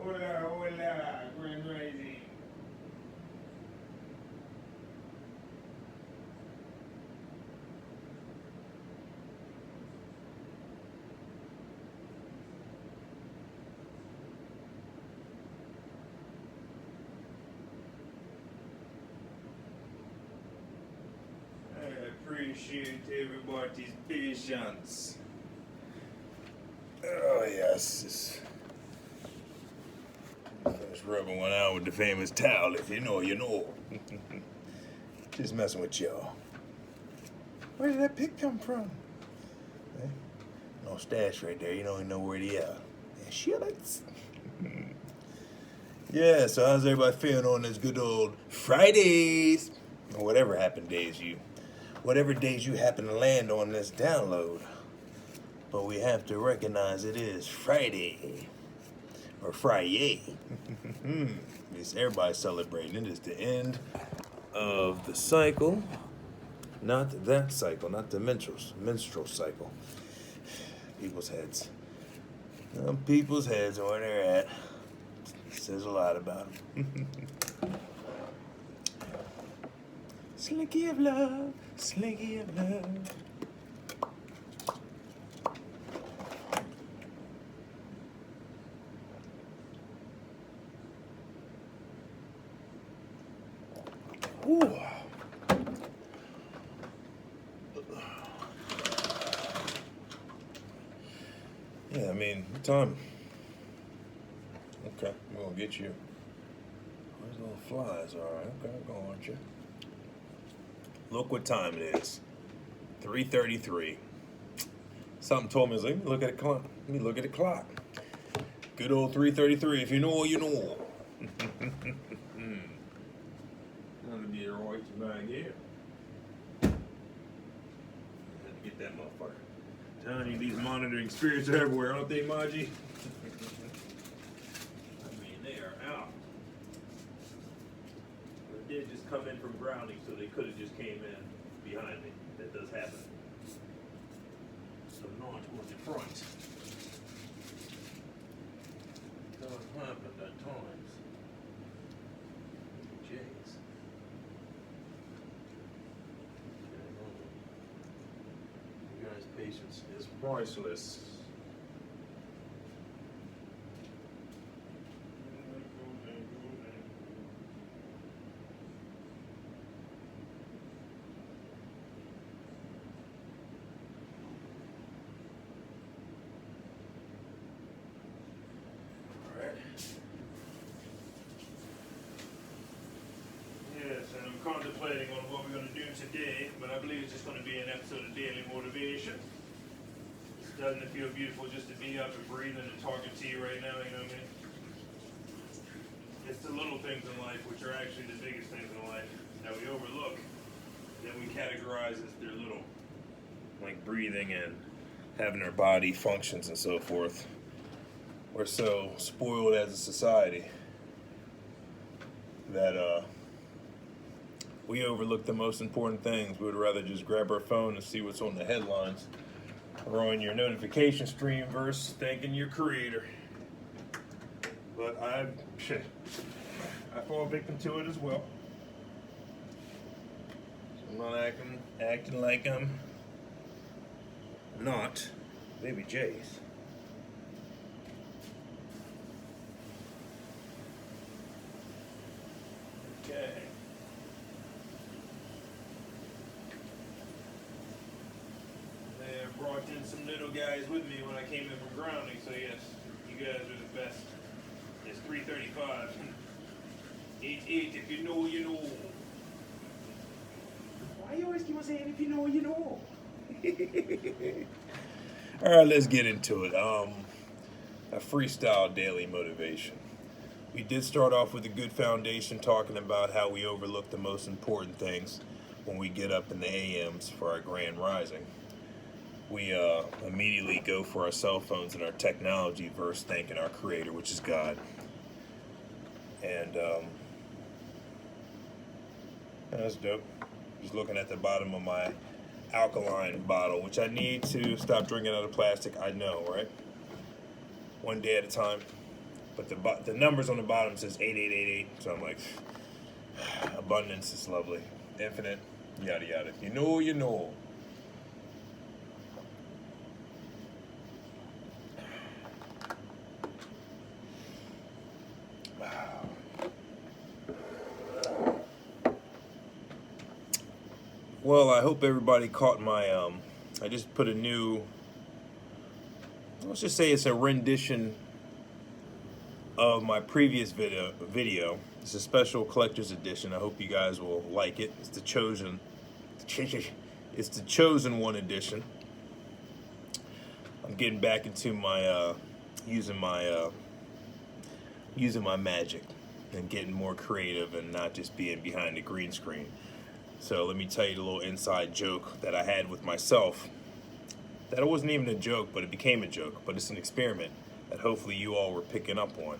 Hola, hola, Grand Rising. I appreciate everybody's patience. Oh yes. Finish rubbing one out with the famous towel. If you know, you know. Just messing with y'all. Where did that pic come from? Eh? No stash right there. You don't even know where they are. Shillings. Yeah, so how's everybody feeling on this good old Fridays? Or whatever whatever days you happen to land on this download. But we have to recognize it is Friday. Or Friday. It's everybody celebrating. It is the end of the cycle. Not that cycle, not the menstrual cycle. People's heads. People's heads are where they're at. Says a lot about them. Slinky of love, slinky of love. Ooh. Yeah, I mean, what time? Okay, we're gonna get you. Where's the little flies? Alright, okay, go on, aren't you? Look what time it is. 3:33. Something told me, I was like, let me look at the clock. Let me look at the clock. Good old 3:33. If you know, you know. Gonna be a right bag here. Had to get that motherfucker. Telling you, these monitoring spirits are everywhere, aren't they, Maji? I mean, they are out. They did just come in from grounding, so they could have just came in behind me. That does happen. So not on the front. Does happen at times. Jeez. You guys' patience is priceless. Contemplating on what we're going to do today, but I believe it's just going to be an episode of Daily Motivation. Doesn't it feel beautiful just to be up and breathing and talking to you right now, you know what I mean? It's the little things in life which are actually the biggest things in life that we overlook, that we categorize as they're little. Like breathing and having our body functions and so forth. We're so spoiled as a society that we overlook the most important things. We would rather just grab our phone and see what's on the headlines or on your notification stream versus thanking your creator. But I fall victim to it as well. So I'm not acting like I'm not Baby J's. Okay. They brought in some little guys with me when I came in from grounding, so yes, you guys are the best. It's 3:35. 8 if you know, you know. Why you always keep on saying if you know, you know? Alright, let's get into it. A freestyle daily motivation. We did start off with a good foundation talking about how we overlook the most important things when we get up in the AMs for our grand rising. We immediately go for our cell phones and our technology versus thanking our creator, which is God. And that's dope. Just looking at the bottom of my alkaline bottle, which I need to stop drinking out of plastic, I know, right? One day at a time. But the numbers on the bottom says 8888. So I'm like, abundance is lovely, infinite, yada yada. You know, you know. Well, I hope everybody caught my, I just put a new, let's just say it's a rendition of my previous video. It's a special collector's edition. I hope you guys will like it. It's the chosen one edition. I'm getting back into my, using my magic and getting more creative and not just being behind the green screen. So let me tell you the little inside joke that I had with myself. That it wasn't even a joke, but it became a joke. But it's an experiment that hopefully you all were picking up on.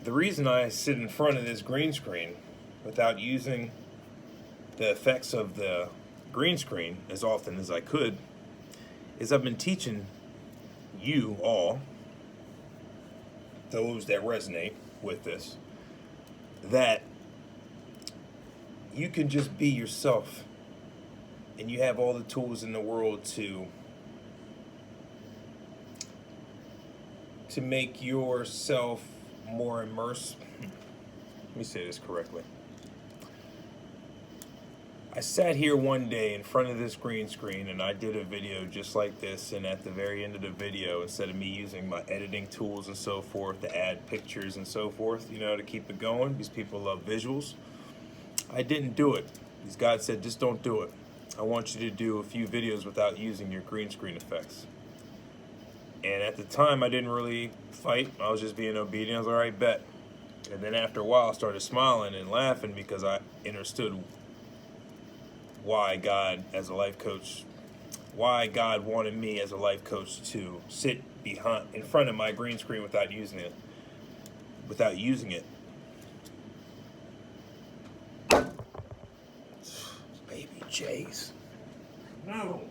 The reason I sit in front of this green screen without using the effects of the green screen as often as I could is I've been teaching you all, those that resonate with this, that you can just be yourself, and you have all the tools in the world to make yourself more immersed. Let me say this correctly. I sat here one day in front of this green screen and I did a video just like this, and at the very end of the video, instead of me using my editing tools and so forth to add pictures and so forth, you know, to keep it going, because people love visuals, I didn't do it. Because God said, just don't do it. I want you to do a few videos without using your green screen effects. And at the time, I didn't really fight. I was just being obedient. I was like, all right, bet. And then after a while, I started smiling and laughing because I understood why God, as a life coach, why God wanted me as a life coach to sit in front of my green screen without using it. Baby Jace. No.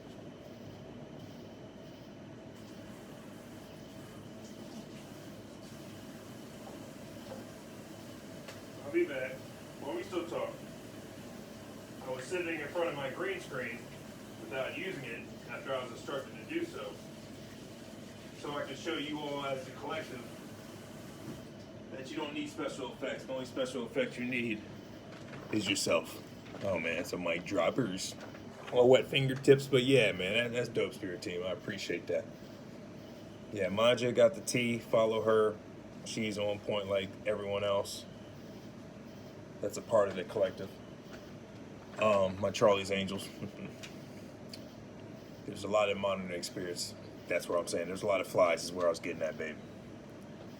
I'll be back. While we still talk, I was sitting in front of my green screen without using it after I was instructed to do so I could show you all as a collective that you don't need special effects. The only special effect you need is yourself. Oh man, some mic droppers. Or wet fingertips, but yeah, man, that's dope, Spirit Team. I appreciate that. Yeah, Maja got the tea. Follow her. She's on point like everyone else that's a part of the collective. My Charlie's Angels. There's a lot of modern experience. That's what I'm saying. There's a lot of flies is where I was getting at, baby.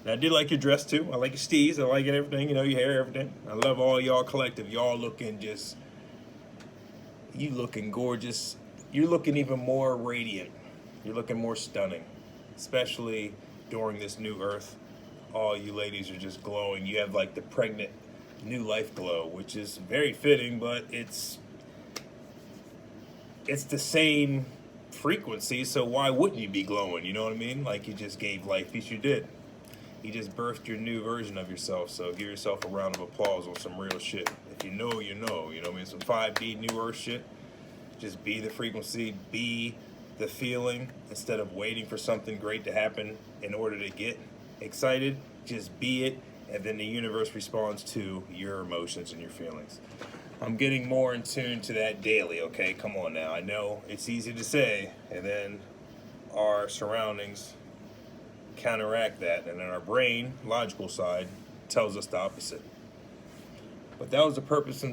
And I did like your dress too. I like your steez. I like it, everything. You know, your hair, everything. I love all y'all collective. Y'all looking just, you looking gorgeous. You're looking even more radiant. You're looking more stunning, especially during this new earth. All you ladies are just glowing. You have like the pregnant new life glow, which is very fitting, but it's the same frequency, so why wouldn't you be glowing? You know what I mean? Like you just gave life. Yes, you did. You just birthed your new version of yourself, so give yourself a round of applause on some real shit. If you know, you know. You know what I mean? Some 5D new earth shit. Just be the frequency, be the feeling, instead of waiting for something great to happen in order to get excited. Just be it, and then the universe responds to your emotions and your feelings. I'm getting more in tune to that daily, okay? Come on now. I know it's easy to say, and then our surroundings counteract that, and then our brain, logical side, tells us the opposite. But that was the purpose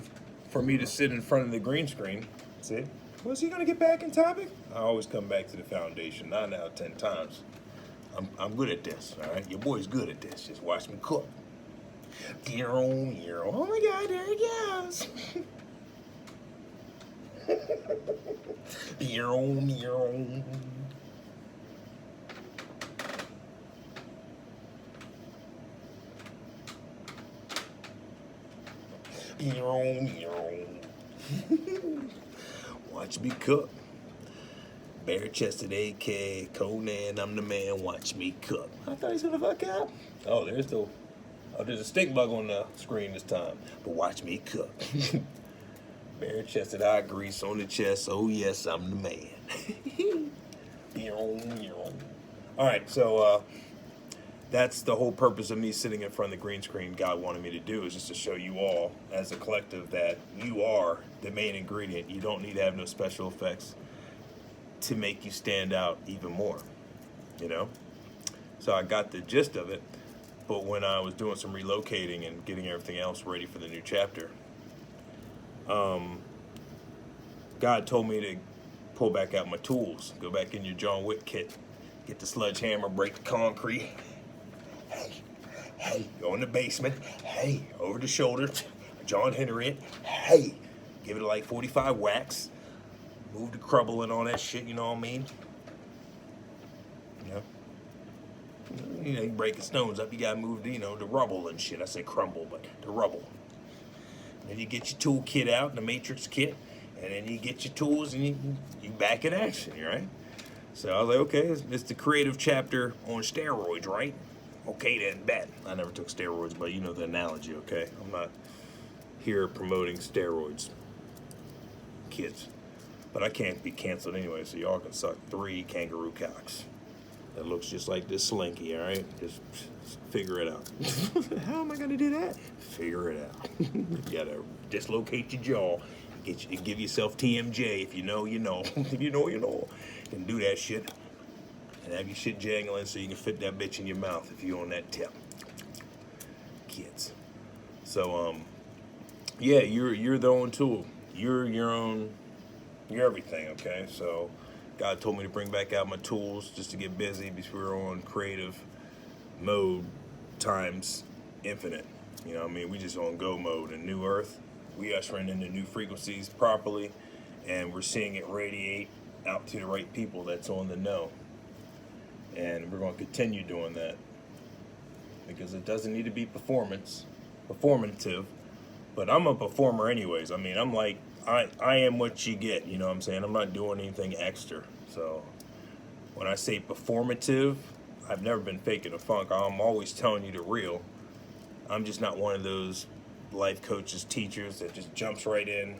for me to sit in front of the green screen. See? Was he going to get back in topic? I always come back to the foundation, 9 out of 10 times. I'm good at this, all right? Your boy's good at this. Just watch me cook. Oh my God, there he goes. Watch me cook. bare-chested AK, Conan, I'm the man, watch me cook. I thought he was gonna fuck out. Oh, there's a stink bug on the screen this time. But watch me cook. Bare-chested eye grease on the chest. Oh yes, I'm the man. All right, so that's the whole purpose of me sitting in front of the green screen. God wanted me to do is just to show you all as a collective that you are the main ingredient. You don't need to have no special effects to make you stand out even more, you know? So I got the gist of it, but when I was doing some relocating and getting everything else ready for the new chapter, God told me to pull back out my tools, go back in your John Wick kit, get the sledgehammer, break the concrete. Hey, go in the basement. Hey, over the shoulder, John Henry it. Hey, give it like 45 whacks. Move the crumble and all that shit, you know what I mean? You breaking stones up, you gotta move the, the rubble and shit. I say crumble, but the rubble. And then you get your tool kit out, the matrix kit, and then you get your tools and you back in action, right? So I was like, okay, it's the creative chapter on steroids, right? Okay, then, bet. I never took steroids, but you know the analogy, okay? I'm not here promoting steroids, kids. But I can't be canceled anyway, so y'all can suck 3 kangaroo cocks. That looks just like this slinky, all right? Just figure it out. How am I going to do that? Figure it out. You got to dislocate your jaw. Give yourself TMJ. If you know, you know. If you know, you know. And do that shit. And have your shit jangling so you can fit that bitch in your mouth if you're on that tip. Kids. So, yeah, you're the own tool. You're your own... You're everything, okay? So God told me to bring back out my tools just to get busy because we're on creative mode times infinite. You know what I mean? We just on go mode in New Earth. We ushering into new frequencies properly, and we're seeing it radiate out to the right people that's on the know. And we're going to continue doing that because it doesn't need to be performative, but I'm a performer anyways. I mean, I'm like, I am what you get, you know what I'm saying? I'm not doing anything extra. So when I say performative, I've never been faking a funk. I'm always telling you the real. I'm just not one of those life coaches, teachers that just jumps right in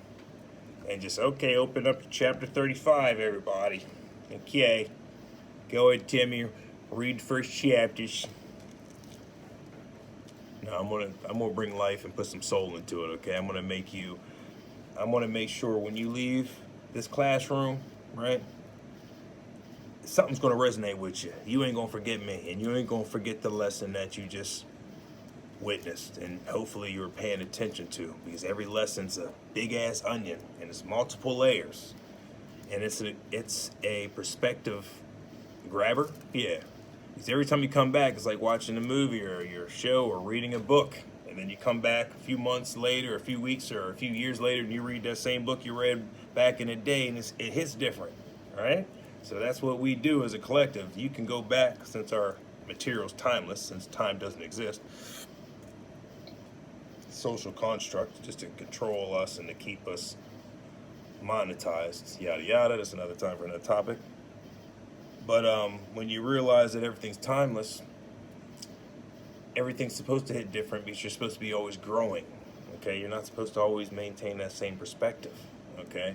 and just, okay, open up to chapter 35, everybody. Okay, go ahead, Timmy, read the first chapters. No, I'm gonna bring life and put some soul into it, okay? I'm gonna make sure when you leave this classroom, right, something's going to resonate with you. You ain't going to forget me, and you ain't going to forget the lesson that you just witnessed, and hopefully you were paying attention to, because every lesson's a big-ass onion, and it's multiple layers, and it's a perspective grabber, yeah. Because every time you come back, it's like watching a movie or your show or reading a book. And then you come back a few months later, a few weeks, or a few years later, and you read that same book you read back in the day, and it hits different, all right? So that's what we do as a collective. You can go back, since our material's timeless, since time doesn't exist. Social construct, just to control us and to keep us monetized, yada, yada. That's another time for another topic. But when you realize that everything's timeless, everything's supposed to hit different because you're supposed to be always growing, okay? You're not supposed to always maintain that same perspective, okay?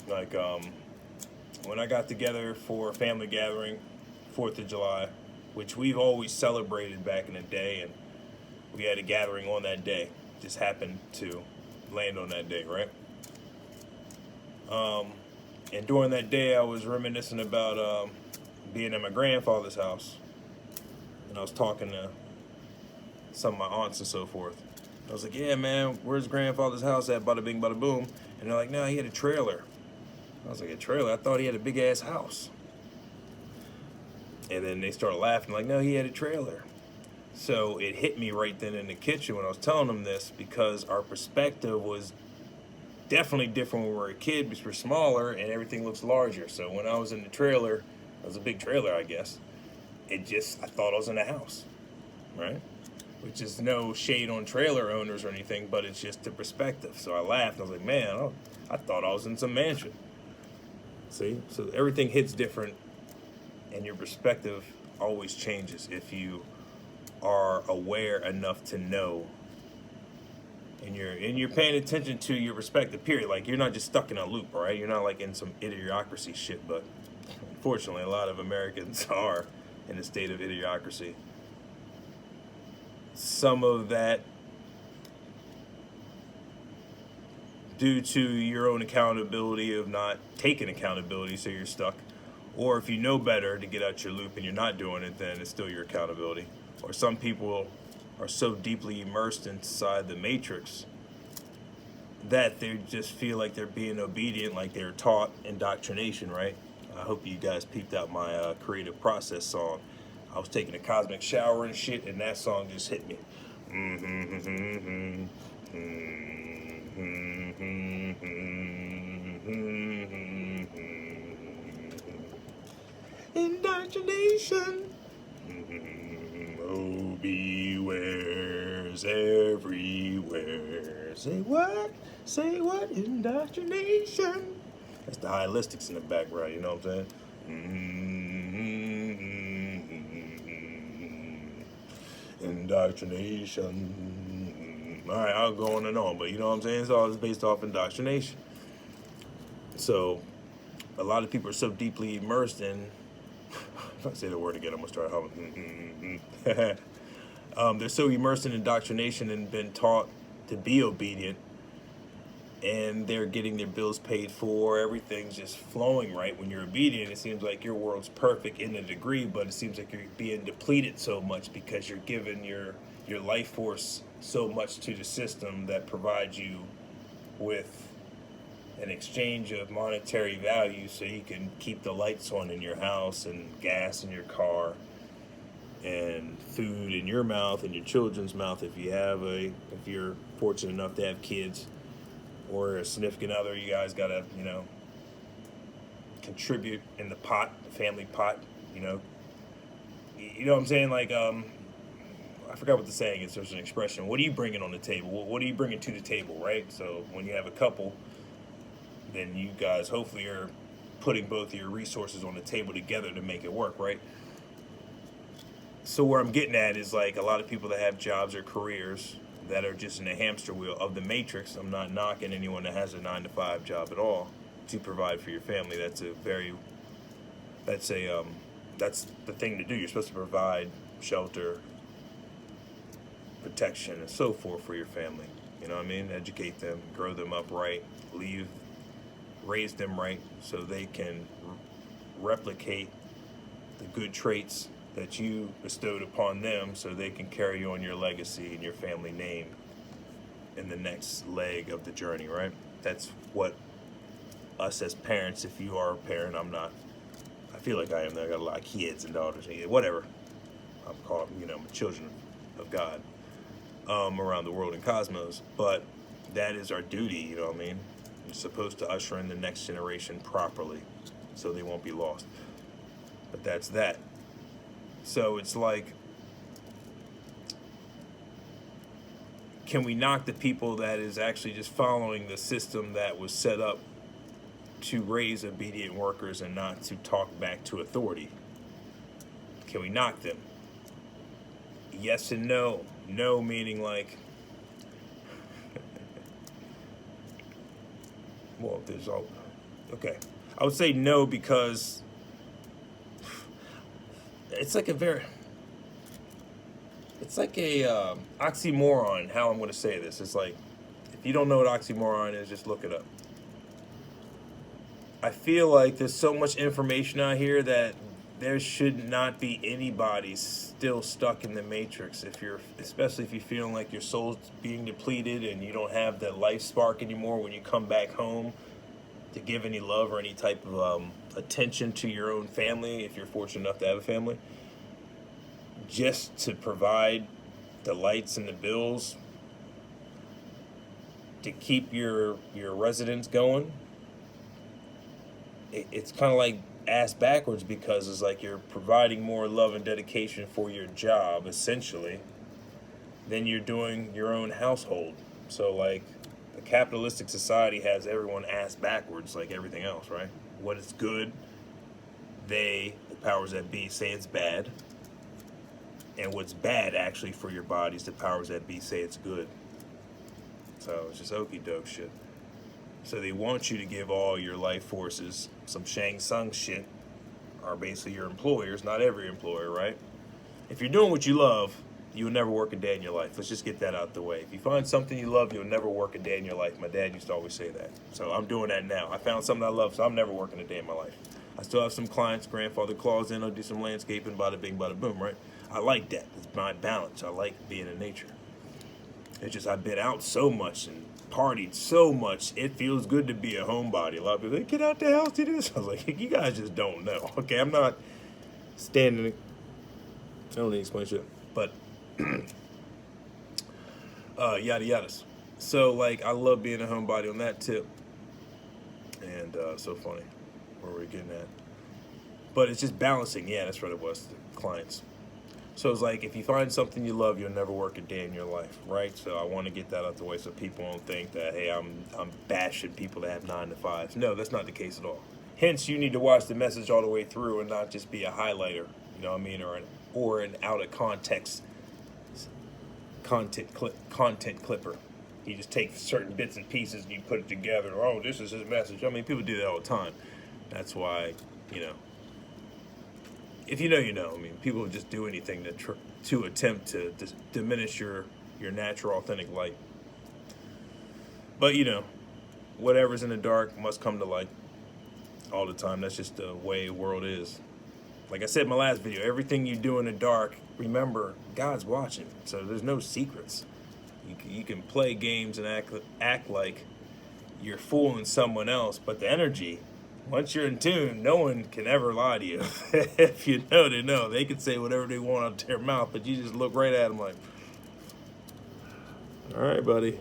Like, when I got together for a family gathering, 4th of July, which we've always celebrated back in the day, and we had a gathering on that day. Just happened to land on that day, right? And during that day, I was reminiscing about being at my grandfather's house. And I was talking to some of my aunts and so forth. I was like, yeah, man, where's grandfather's house at? Bada bing, bada boom. And they're like, no, he had a trailer. I was like, a trailer? I thought he had a big-ass house. And then they started laughing, like, no, he had a trailer. So it hit me right then in the kitchen when I was telling them this, because our perspective was definitely different when we were a kid, because we're smaller and everything looks larger. So when I was in the trailer, it was a big trailer, I guess. I thought I was in a house, right? Which is no shade on trailer owners or anything, but it's just the perspective. So I laughed. I was like, man, I thought I was in some mansion. See? So everything hits different, and your perspective always changes if you are aware enough to know, and you're paying attention to your perspective, period. Like, you're not just stuck in a loop, all right? You're not like in some idiocracy shit, but unfortunately a lot of Americans are in a state of idiocracy. Some of that due to your own accountability of not taking accountability, so you're stuck. Or if you know better to get out your loop and you're not doing it, then it's still your accountability. Or some people are so deeply immersed inside the matrix that they just feel like they're being obedient, like they're taught indoctrination, right? I hope you guys peeped out my creative process song. I was taking a cosmic shower and shit, and that song just hit me. Indoctrination. Oh, beware's everywhere. Say what? Say what? Indoctrination. That's the Hylistics in the background, you know what I'm saying? Indoctrination. All right, I'll go on and on, but you know what I'm saying? It's all based off indoctrination. So, a lot of people are so deeply immersed in. If I say the word again, I'm gonna start humming. They're so immersed in indoctrination and been taught to be obedient, and they're getting their bills paid for. Everything's just flowing right. When you're obedient, it seems like your world's perfect in a degree, but it seems like you're being depleted so much because you're giving your life force so much to the system that provides you with an exchange of monetary value so you can keep the lights on in your house and gas in your car and food in your mouth and your children's mouth if you're fortunate enough to have kids or a significant other. You guys gotta, contribute in the pot, the family pot, you know what I'm saying? Like, I forgot what the saying is. There's an expression. What are you bringing on the table? What are you bringing to the table, right? So when you have a couple, then you guys hopefully are putting both of your resources on the table together to make it work, right? So where I'm getting at is, like, a lot of people that have jobs or careers that are just in a hamster wheel of the matrix. I'm not knocking anyone that has a 9-to-5 job at all to provide for your family. That's the thing to do. You're supposed to provide shelter, protection, and so forth for your family. You know what I mean? Educate them, grow them up right, raise them right so they can replicate the good traits that you bestowed upon them so they can carry on your legacy and your family name in the next leg of the journey, right? That's what us as parents, if you are a parent, I'm not, I feel like I am, I got a lot of kids and daughters, whatever, I'm called, children of God around the world and cosmos, but that is our duty, you know what I mean? You're supposed to usher in the next generation properly so they won't be lost. But that's that. So it's like, can we knock the people that is actually just following the system that was set up to raise obedient workers and not to talk back to authority? Can we knock them? Yes and no. No meaning like, well, there's all, okay. I would say no because it's like a oxymoron how I'm going to say this. It's like, if you don't know what oxymoron is, just look it up. I feel like there's so much information out here that there should not be anybody still stuck in the matrix. Especially if you're feeling like your soul's being depleted and you don't have that life spark anymore when you come back home to give any love or any type of attention to your own family, if you're fortunate enough to have a family, just to provide the lights and the bills to keep your residence going. It's kind of like ass backwards, because it's like you're providing more love and dedication for your job essentially than you're doing your own household. So like, the capitalistic society has everyone ass backwards like everything else, right? what is good, the powers that be, say it's bad. And what's bad actually for your bodies, the powers that be say it's good. So it's just okie doke shit. So they want you to give all your life forces some Shang Tsung shit, are basically your employers, not every employer, right? If you're doing what you love, you'll never work a day in your life. Let's just get that out the way. If you find something you love, you'll never work a day in your life. My dad used to always say that. So I'm doing that now. I found something I love, so I'm never working a day in my life. I still have some clients, grandfather claws in, I'll do some landscaping, bada bing, bada boom, right? I like that. It's my balance. I like being in nature. It's just I've been out so much and partied so much, it feels good to be a homebody. A lot of people like, get out the house, do this. I was like, you guys just don't know. Okay, I'm not standing. I don't need to explain shit. But yada yadas. So like I love being a homebody on that tip. And so funny. Where were we getting at? But it's just balancing. Yeah, that's what it was. The clients. So it's like if you find something you love, you'll never work a day in your life, right? So I want to get that out the way so people don't think that hey, I'm bashing people that have 9 to 5s. No, that's not the case at all. Hence, you need to watch the message all the way through and not just be a highlighter, you know what I mean, or an out of context content clipper. You just take certain bits and pieces and you put it together. Oh, this is his message. I mean, people do that all the time. That's why, you know. If you know, you know. I mean, people would just do anything to attempt to diminish your natural, authentic light. But, you know, whatever's in the dark must come to light all the time. That's just the way the world is. Like I said in my last video, everything you do in the dark, remember, God's watching. So there's no secrets. You can play games and act like you're fooling someone else, but the energy... Once you're in tune, no one can ever lie to you. If you know, they know. They can say whatever they want out their mouth, but you just look right at them like, all right, buddy.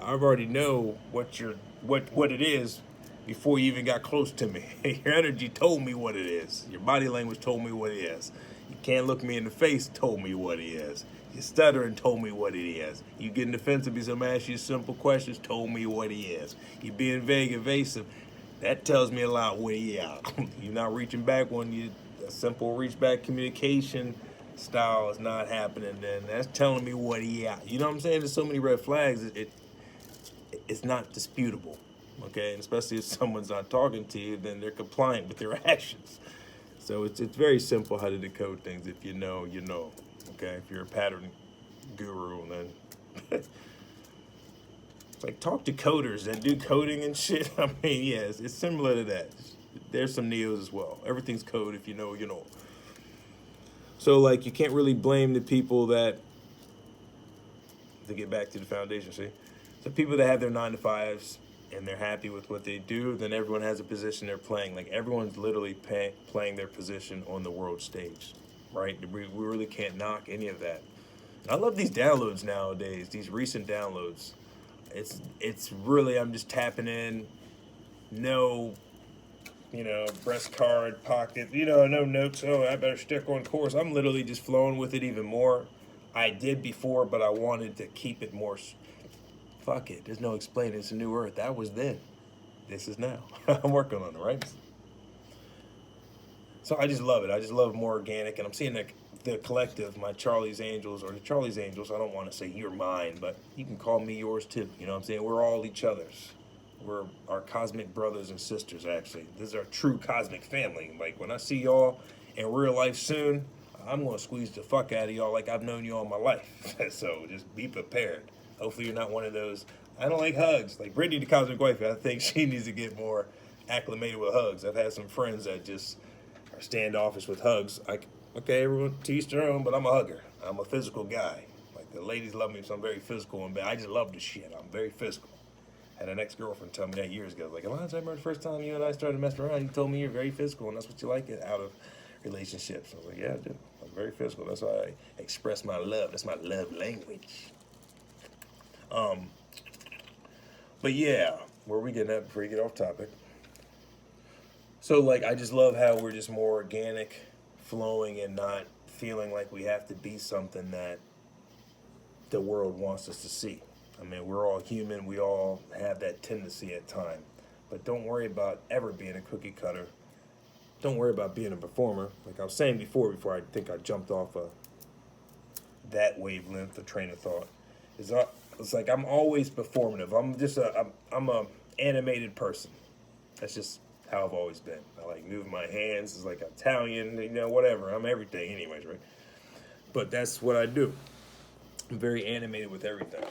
I've already know what it is before you even got close to me. Your energy told me what it is. Your body language told me what it is. You can't look me in the face, told me what it is. You stuttering, told me what it is. You getting defensive because I'm asking you simple questions, told me what it is. You being vague, evasive. That tells me a lot where you out. You're not reaching back when a simple reach back communication style is not happening, then that's telling me what he out. You know what I'm saying? There's so many red flags, it's not disputable. Okay, and especially if someone's not talking to you, then they're compliant with their actions. So it's very simple how to decode things. If you know, you know. Okay, if you're a pattern guru, then like talk to coders that do coding and shit. I mean, yeah, it's similar to that. There's some neos as well. Everything's code. If you know, you know. So like you can't really blame the people that, to get back to the foundation, see? So people that have their 9 to 5s and they're happy with what they do, then everyone has a position they're playing. Like everyone's literally playing their position on the world stage, right? We really can't knock any of that. And I love these downloads nowadays, these recent downloads. It's really, I'm just tapping in, no, you know, breast card, pocket, you know, no notes, oh, I better stick on course. I'm literally just flowing with it even more. I did before, but I wanted to keep it more, fuck it, there's no explaining, it's a new earth. That was then, this is now. I'm working on it, right? So I just love it. I just love more organic, and I'm seeing the collective, my Charlie's Angels, or the Charlie's Angels, I don't want to say you're mine, but you can call me yours too. You know what I'm saying? We're all each other's. We're our cosmic brothers and sisters, actually. This is our true cosmic family. Like, when I see y'all in real life soon, I'm going to squeeze the fuck out of y'all like I've known you all my life. So just be prepared. Hopefully you're not one of those, I don't like hugs. Like Brittany, the cosmic wife, I think she needs to get more acclimated with hugs. I've had some friends that just are standoffish with hugs. Okay, everyone to each their own, but I'm a hugger. I'm a physical guy. Like, the ladies love me because I'm very physical, and I just love the shit. I'm very physical. Had an ex-girlfriend tell me that years ago. Like, Alonzo, I remember the first time you and I started messing around, you told me you're very physical, and that's what you like out of relationships. I was like, yeah, I do. I'm very physical. That's why I express my love. That's my love language. But yeah, where are we getting at before we get off topic? So, like, I just love how we're just more organic, flowing, and not feeling like we have to be something that the world wants us to see. I mean, we're all human. We all have that tendency at times. but don't worry about ever being a cookie cutter. Don't worry about being a performer. Like I was saying before I think I jumped off that wavelength, the train of thought. It's like I'm always performative. I'm a animated person. That's just how I've always been. I like moving my hands. It's like Italian, whatever. I'm everything, anyways, right? But that's what I do. I'm very animated with everything.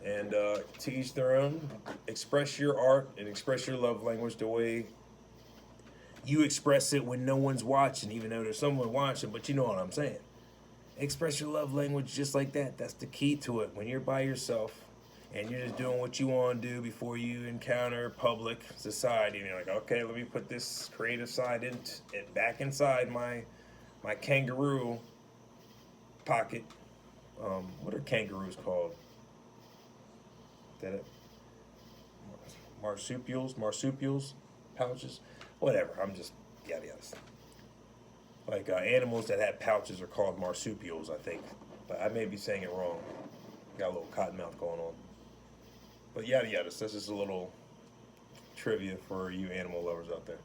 And to each their own. Express your art and express your love language the way you express it when no one's watching, even though there's someone watching, but you know what I'm saying. Express your love language just like that. That's the key to it. When you're by yourself and you're just doing what you want to do before you encounter public society, and you're like, okay, let me put this creative side back inside my kangaroo pocket. What are kangaroos called? That marsupials, pouches, whatever. I'm just yada yada. Like animals that have pouches are called marsupials, I think, but I may be saying it wrong. Got a little cottonmouth going on, but yada yada. So that's just a little trivia for you animal lovers out there.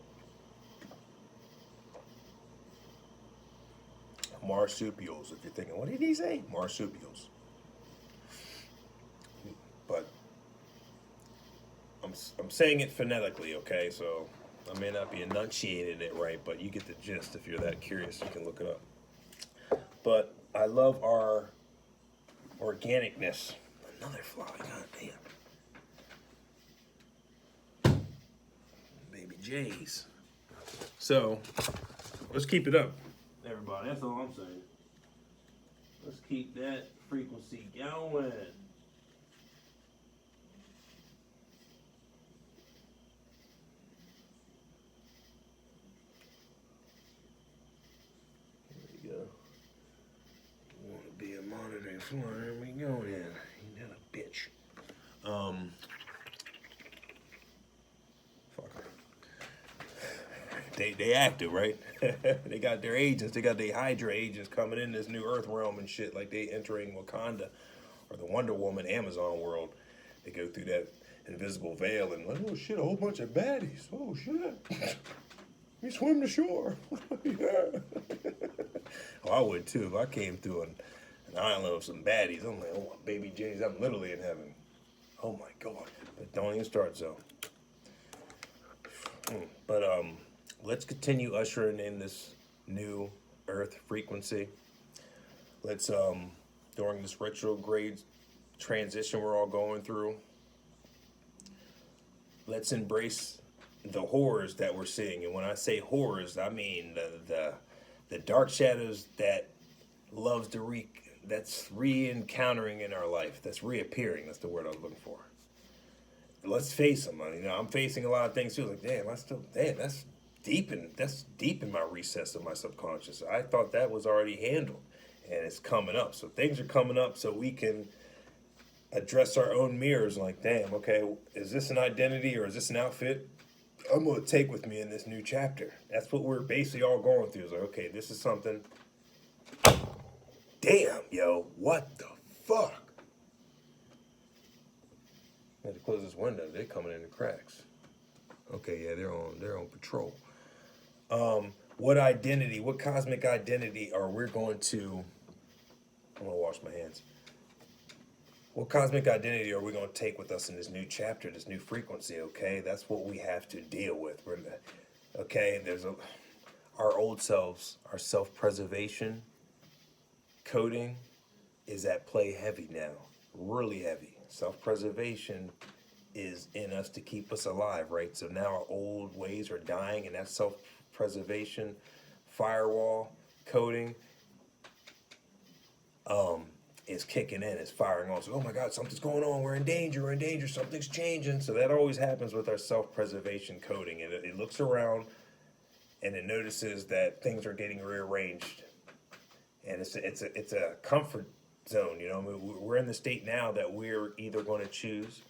Marsupials. If you're thinking, what did he say? Marsupials. But I'm saying it phonetically, okay? So I may not be enunciating it right, but you get the gist. If you're that curious, you can look it up. But I love our organicness. Another fly, god damn. Baby J's. So let's keep it up, everybody. That's all I'm saying. Let's keep that frequency going. There we go then. Ain't that a bitch? Fuck her. They active, right? They got their agents. They got their Hydra agents coming in this new Earth realm and shit. Like they entering Wakanda or the Wonder Woman Amazon world. They go through that invisible veil and like, oh shit, a whole bunch of baddies. Oh shit. We swim to shore. Yeah. Oh, I would too if I came through an island of some baddies. I'm like, oh, baby James, I'm literally in heaven. Oh my God. But don't even start, so. But let's continue ushering in this new Earth frequency. Let's, during this retrograde transition we're all going through, let's embrace the horrors that we're seeing. And when I say horrors, I mean the dark shadows that loves to that's re-encountering in our life, that's reappearing. That's the word I was looking for. Let's face them. I'm facing a lot of things too. Like, that's deep in my recess of my subconscious. I thought that was already handled, and it's coming up. So things are coming up, so we can address our own mirrors. Like, damn, okay, is this an identity or is this an outfit I'm gonna take with me in this new chapter? That's what we're basically all going through. It's like, okay, this is something. Damn, yo, what the fuck? I had to close this window. They're coming in the cracks. Okay, yeah, they're on patrol. What identity, what cosmic identity are we going to? I'm gonna wash my hands. What cosmic identity are we going to take with us in this new chapter, this new frequency? Okay, that's what we have to deal with. Okay, our old selves, our self-preservation coding is at play heavy now, really heavy. Self-preservation is in us to keep us alive, right? So now our old ways are dying, and that self-preservation firewall coding is kicking in, is firing on. So, oh my God, something's going on. We're in danger. Something's changing. So that always happens with our self-preservation coding. And it looks around and it notices that things are getting rearranged. And it's a comfort zone, I mean, we're in the state now that we're either going to choose,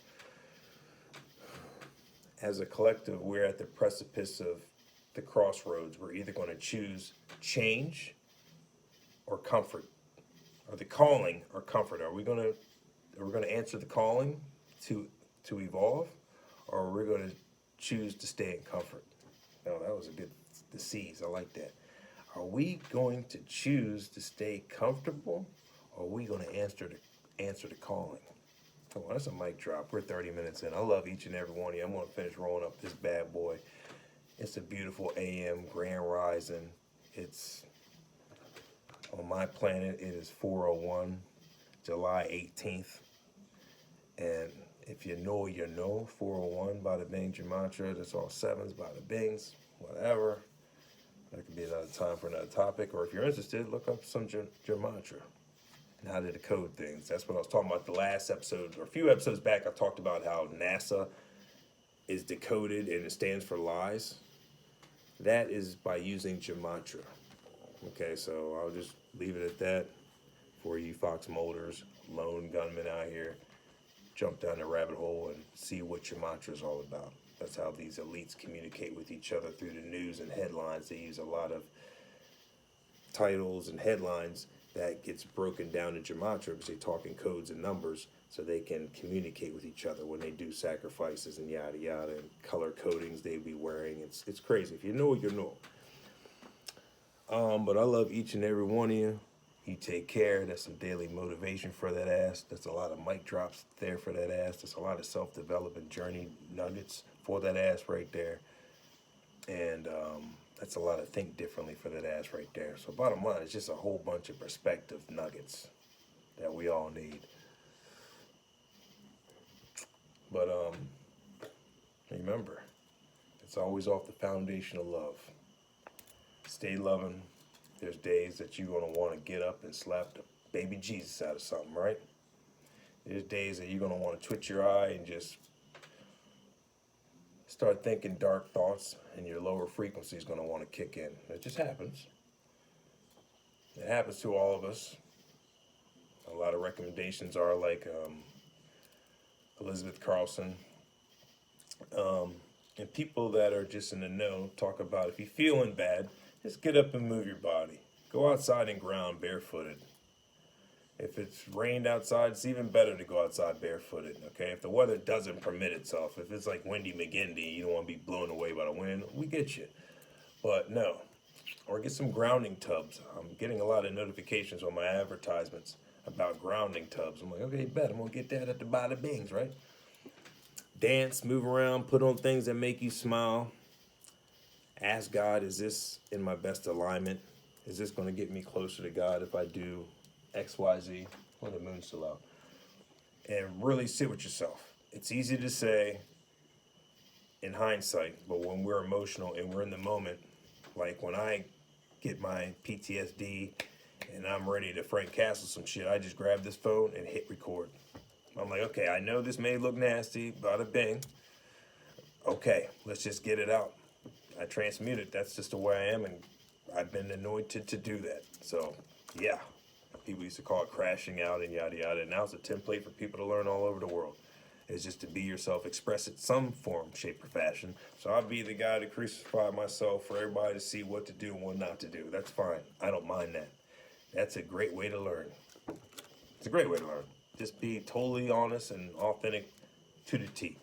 as a collective, we're at the precipice of the crossroads. We're either going to choose change or comfort, or the calling or comfort. Are we going to answer the calling to evolve, or we're going to choose to stay in comfort. No, that was a good, the C's, I like that. Are we going to choose to stay comfortable, or are we going to answer the calling? Come on, that's a mic drop. We're 30 minutes in. I love each and every one of you. I'm going to finish rolling up this bad boy. It's a beautiful AM grand rising. It's on my planet. It is 4:01, July 18th. And if you know, you know. 4:01, bada bing, gematria. That's all sevens, bada bings, whatever. That could be another time for another topic. Or if you're interested, look up some gematria and how to decode things. That's what I was talking about the last episode, or a few episodes back. I talked about how NASA is decoded and it stands for lies. That is by using gematria. Okay, so I'll just leave it at that for you Fox Molders, lone gunmen out here. Jump down the rabbit hole and see what gematria is all about. That's how these elites communicate with each other through the news and headlines. They use a lot of titles and headlines that gets broken down in gematria because they talk in codes and numbers so they can communicate with each other when they do sacrifices and yada yada, and color codings they be wearing. It's crazy. If you know, you know. But I love each and every one of you. You take care. That's some daily motivation for that ass. That's a lot of mic drops there for that ass. That's a lot of self-development journey nuggets for that ass right there. And that's a lot of think differently for that ass right there. So bottom line, it's just a whole bunch of perspective nuggets that we all need. But remember, it's always off the foundation of love. Stay loving. There's days that you're going to want to get up and slap the baby Jesus out of something, right? There's days that you're going to want to twitch your eye and just start thinking dark thoughts, and your lower frequency is going to want to kick in. It just happens. It happens to all of us. A lot of recommendations are like Elizabeth Carlson. And people that are just in the know talk about if you're feeling bad, just get up and move your body. Go outside and ground barefooted. If it's rained outside, it's even better to go outside barefooted, okay? If the weather doesn't permit itself, if it's like windy McGindy, you don't want to be blown away by the wind, we get you. But no. Or get some grounding tubs. I'm getting a lot of notifications on my advertisements about grounding tubs. I'm like, okay, bet I'm going to get that at the Bada Bings, right? Dance, move around, put on things that make you smile. Ask God, is this in my best alignment? Is this going to get me closer to God if I do X, Y, Z? Well, the moon's still out. And really sit with yourself. It's easy to say in hindsight, but when we're emotional and we're in the moment, like when I get my PTSD and I'm ready to Frank Castle some shit, I just grab this phone and hit record. I'm like, okay, I know this may look nasty, bada bing. Okay, let's just get it out. I transmute it. That's just the way I am, and I've been anointed to do that. So, yeah. People used to call it crashing out and yada yada. And now it's a template for people to learn all over the world. It's just to be yourself, express it some form, shape, or fashion. So I'll be the guy to crucify myself for everybody to see what to do and what not to do. That's fine. I don't mind that. That's a great way to learn. It's a great way to learn. Just be totally honest and authentic to the T.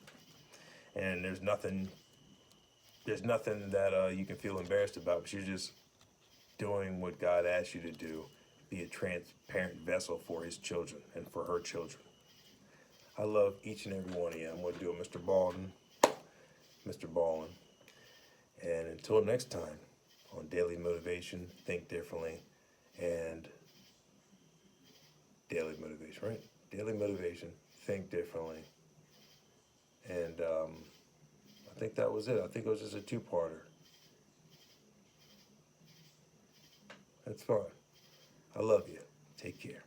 And there's nothing that you can feel embarrassed about, but you're just doing what God asked you to do. Be a transparent vessel for his children and for her children. I love each and every one of you. I'm going to do a Mr. Ballin. And until next time, on Daily Motivation, Think Differently, and Daily Motivation, right? Daily Motivation, Think Differently. And I think that was it. I think it was just a two-parter. That's fine. I love you. Take care.